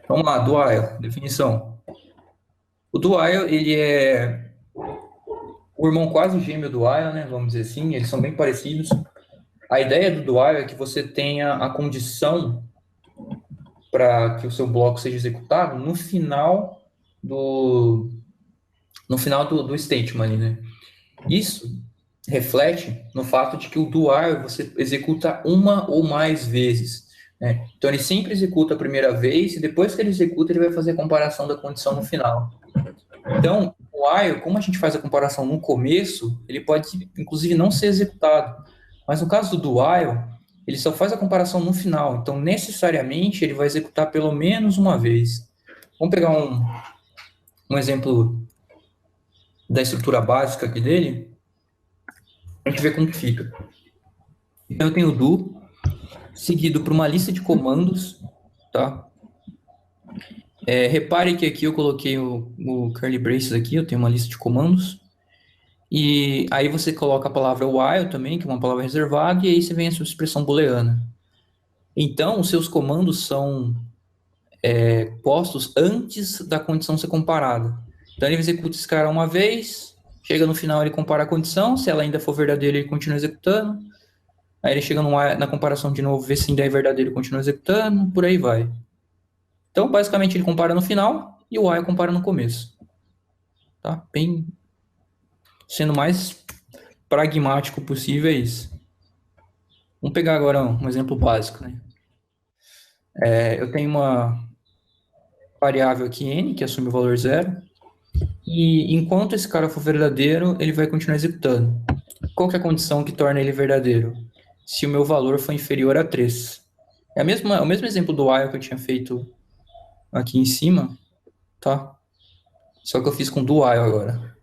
Vamos lá, do while, definição. O do while, ele é o irmão quase gêmeo do while, né? Vamos dizer assim, eles são bem parecidos. A ideia do while é que você tenha a condição para que o seu bloco seja executado do, no final do statement ali, né? Isso reflete no fato de que o do while você executa uma ou mais vezes, né? Então ele sempre executa a primeira vez e depois que ele executa ele vai fazer a comparação da condição no final. Então, o while, como a gente faz a comparação no começo, ele pode, inclusive, não ser executado. Mas no caso do while, ele só faz a comparação no final. Então, necessariamente, ele vai executar pelo menos uma vez. Vamos pegar um exemplo da estrutura básica aqui dele, a gente vê como que fica. Então, eu tenho o do, seguido por uma lista de comandos, tá? Repare que aqui eu coloquei o curly braces aqui, eu tenho uma lista de comandos. E aí você coloca a palavra while também, que é uma palavra reservada, e aí você vem a sua expressão booleana. Então, os seus comandos são postos antes da condição ser comparada. Então, ele executa esse cara uma vez, chega no final, ele compara a condição, se ela ainda for verdadeira, ele continua executando. Aí ele chega na comparação de novo, vê se ainda é verdadeiro, continua executando, por aí vai. Então, basicamente, ele compara no final e o while compara no começo. Tá? Bem, sendo mais pragmático possível é isso. Vamos pegar agora um exemplo básico, né? Eu tenho uma variável aqui n, que assume o valor zero, e enquanto esse cara for verdadeiro, ele vai continuar executando. Qual que é a condição que torna ele verdadeiro? Se o meu valor for inferior a 3. É o mesmo exemplo do while que eu tinha feito aqui em cima, tá? Só que eu fiz com do while agora.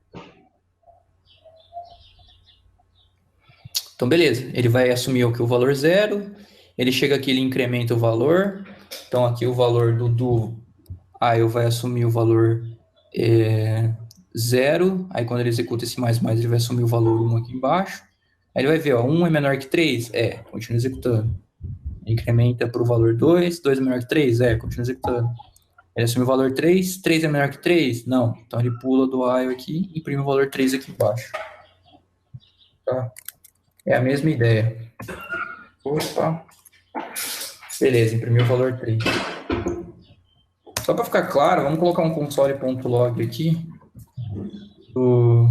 Então, beleza. Ele vai assumir o valor zero, ele chega aqui, ele incrementa o valor. Então, aqui o valor do while vai assumir o valor zero, aí quando ele executa esse mais, ele vai assumir o valor 1 aqui embaixo, aí ele vai ver, ó, 1 é menor que 3? Continua executando. Incrementa para o valor 2, 2 é menor que 3? Continua executando. Ele assume o valor 3, 3 é menor que 3? Não. Então ele pula do while aqui e imprime o valor 3 aqui embaixo. Tá? É a mesma ideia. Opa. Beleza, imprimiu o valor 3. Só para ficar claro, vamos colocar um console.log aqui do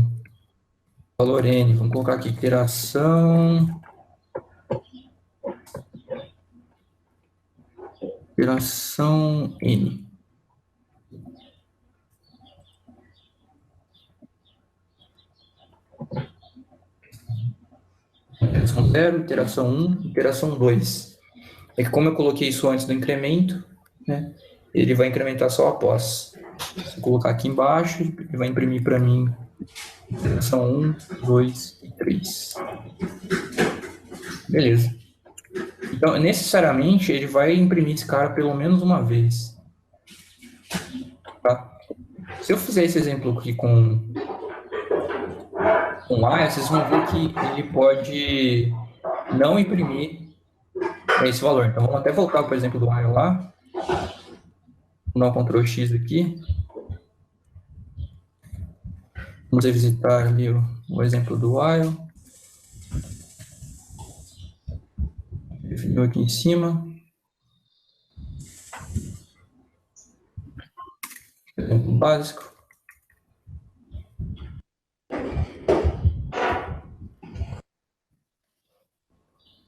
valor n. Vamos colocar aqui iteração n. Iteração 0, iteração 1, iteração 2. É que como eu coloquei isso antes do incremento, né, ele vai incrementar só após. Se eu colocar aqui embaixo, ele vai imprimir para mim iteração 1, 2 e 3. Beleza. Então, necessariamente, ele vai imprimir esse cara pelo menos uma vez. Tá? Se eu fizer esse exemplo aqui com A, vocês vão ver que ele pode não imprimir esse valor. Então, vamos até voltar para o exemplo do while lá. Vou dar um Ctrl X aqui. Vamos revisitar ali o exemplo do while. Definiu aqui em cima. Exemplo básico.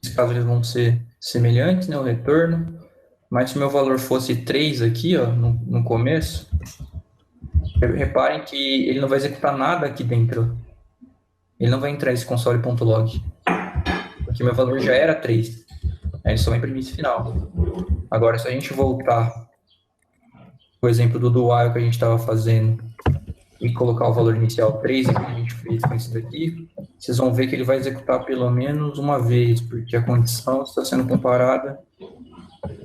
Nesse caso, eles vão ser semelhantes, né, o retorno. Mas se o meu valor fosse 3 aqui, ó, no começo, reparem que ele não vai executar nada aqui dentro. Ele não vai entrar esse console.log. Porque meu valor já era 3. Aí ele só vai imprimir esse final. Agora, se a gente voltar o exemplo do while que a gente estava fazendo e colocar o valor inicial 3, que a gente fez com esse daqui, vocês vão ver que ele vai executar pelo menos uma vez, porque a condição está sendo comparada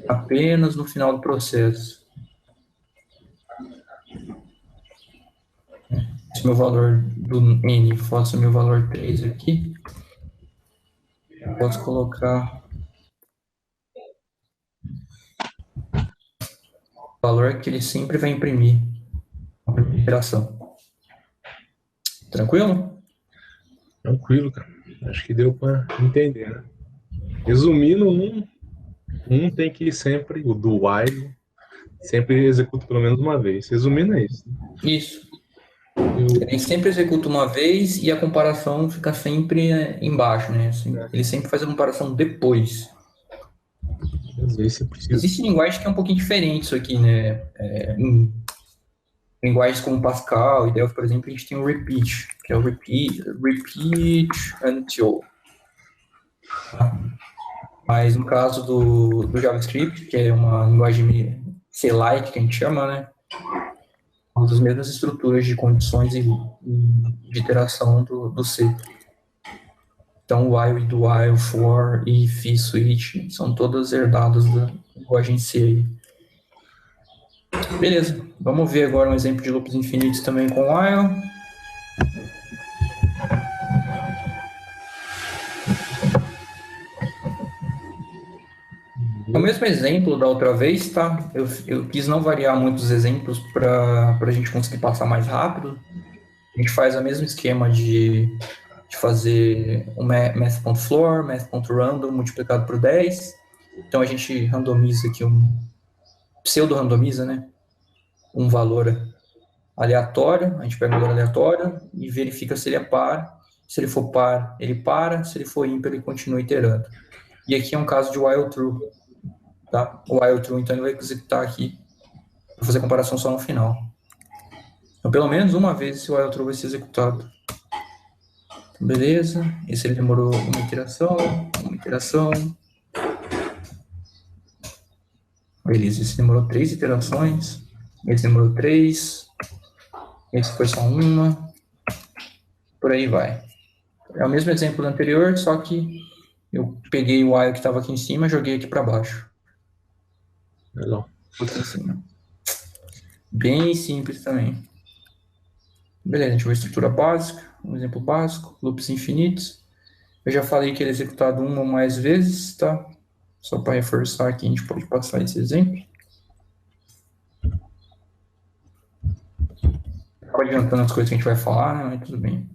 apenas no final do processo. Se meu valor do n fosse o meu valor 3 aqui, eu posso colocar valor que ele sempre vai imprimir na primeira iteração. Tranquilo? Tranquilo, cara. Acho que deu para entender, né? Resumindo, um tem que ir sempre, o do while, sempre executa pelo menos uma vez. Resumindo, é isso. Isso. Eu, Ele sempre executa uma vez e a comparação fica sempre embaixo, né? Assim, ele sempre faz a comparação depois. às vezes você precisa. Existe linguagem que é um pouquinho diferente isso aqui, né? Em linguagens como Pascal e Delphi, por exemplo, a gente tem o repeat, que é o repeat until. Tá? Mas no caso do JavaScript, que é uma linguagem C-like, que a gente chama, né? Usa as mesmas estruturas de condições e de iteração do C. Então, while, do while, for, if, switch, são todas herdadas da linguagem C aí. Beleza, vamos ver agora um exemplo de loops infinitos também com while. É o mesmo exemplo da outra vez, tá? Eu quis não variar muitos exemplos para a gente conseguir passar mais rápido. A gente faz o mesmo esquema de fazer um math.floor, math.random multiplicado por 10. Então a gente randomiza aqui pseudo-randomiza, né? Um valor aleatório, a gente pega um valor aleatório e verifica se ele é par. Se ele for par, ele para. Se ele for ímpar, ele continua iterando. E aqui é um caso de while true. Tá? O while true, então, ele vai executar aqui para fazer a comparação só no final. Então, pelo menos uma vez esse while true vai ser executado. Então, beleza. Esse ele demorou uma iteração. Beleza, esse demorou 3 iterações. Esse demorou 3. Esse foi só uma. Por aí vai. É o mesmo exemplo do anterior, só que eu peguei o while que estava aqui em cima e joguei aqui para baixo. Legal. Aqui em cima. Bem simples também. Beleza, a gente vai estrutura básica, um exemplo básico, loops infinitos. Eu já falei que ele é executado uma ou mais vezes, tá? Só para reforçar aqui, a gente pode passar esse exemplo. Acaba adiantando as coisas que a gente vai falar, né? Mas tudo bem.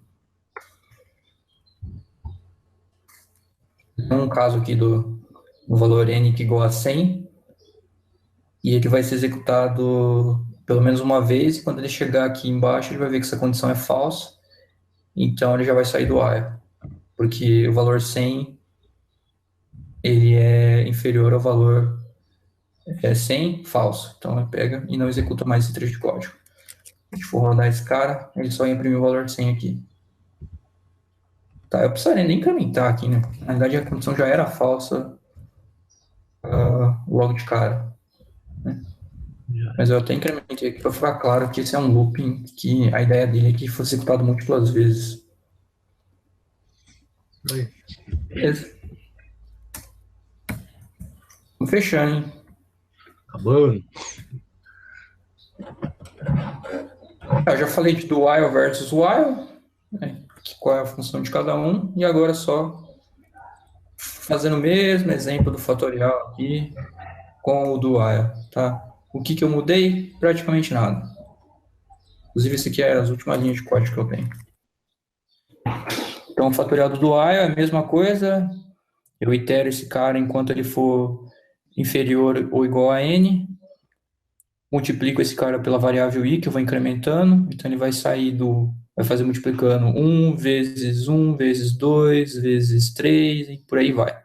Tem um caso aqui do valor n que igual a 100, e ele vai ser executado pelo menos uma vez, e quando ele chegar aqui embaixo, ele vai ver que essa condição é falsa, então ele já vai sair do while, porque o valor 100, ele é inferior ao valor 100 falso, então ele pega e não executa mais esse trecho de código. Se a gente for rodar esse cara, ele só imprime o valor 100 aqui. Tá, eu precisaria nem incrementar aqui, né? Na verdade, a condição já era falsa logo de cara. Né? Mas eu até incrementei aqui para ficar claro que esse é um looping, que a ideia dele é que fosse executado múltiplas vezes. Aí. Beleza. Vamos fechando, hein? Acabando. Eu já falei de do while versus while, né? Qual é a função de cada um, e agora só fazendo o mesmo exemplo do fatorial aqui com o do while, tá? O que eu mudei? Praticamente nada. Inclusive, esse aqui é as últimas linhas de código que eu tenho. Então, o fatorial do while é a mesma coisa. Eu itero esse cara enquanto ele for inferior ou igual a n. Multiplico esse cara pela variável i, que eu vou incrementando. Então, ele vai sair vai fazer multiplicando 1 vezes 2 vezes 3 e por aí vai.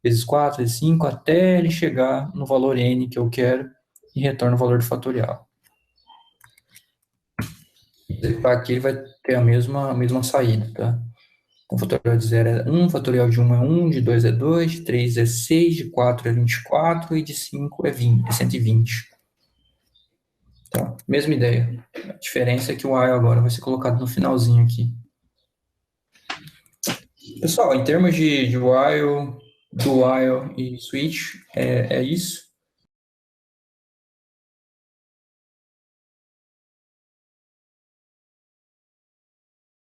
Vezes 4, vezes 5, até ele chegar no valor n que eu quero e retorna o valor do fatorial. Aqui ele vai ter a mesma saída, tá? Então, o fatorial de 0 é 1, fatorial de 1 é 1, de 2 é 2, de 3 é 6, de 4 é 24 e de 5 é 120. Tá? Mesma ideia. A diferença é que o while agora vai ser colocado no finalzinho aqui. Pessoal, em termos de while, do while e switch, é isso.